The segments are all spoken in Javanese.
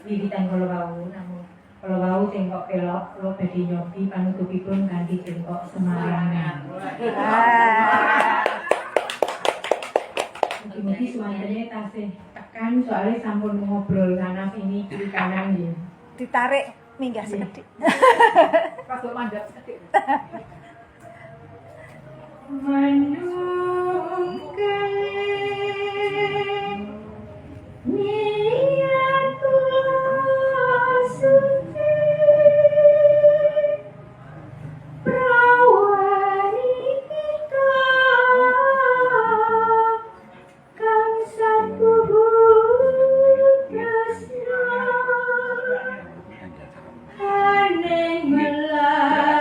wiwitan kala wau namun kala wau cengkok kelok kula badhe nyobi panutupipun kanthi cengkok Semarangan. Mugi-mugi suwantene tasih tekan soalnya sampun ngobrol sana sini kiri kanan nggih. Ditarik minggah sekedhik. Pas mandhap sekedhik. Manungkale niat suci prawani kita kang satu tresna aneng melatiri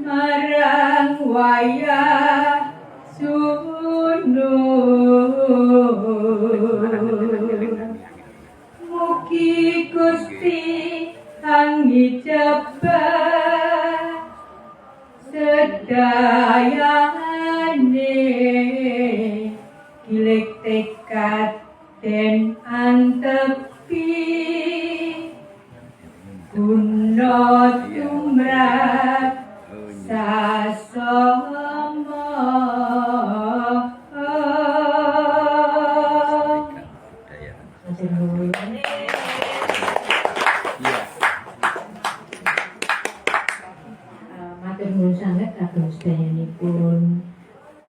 marang wayah sunu mugi Gusti angijabah sedayane gilik tekad den antepi guna tumrap sasama matur nuwun sanget kagem sedayanipun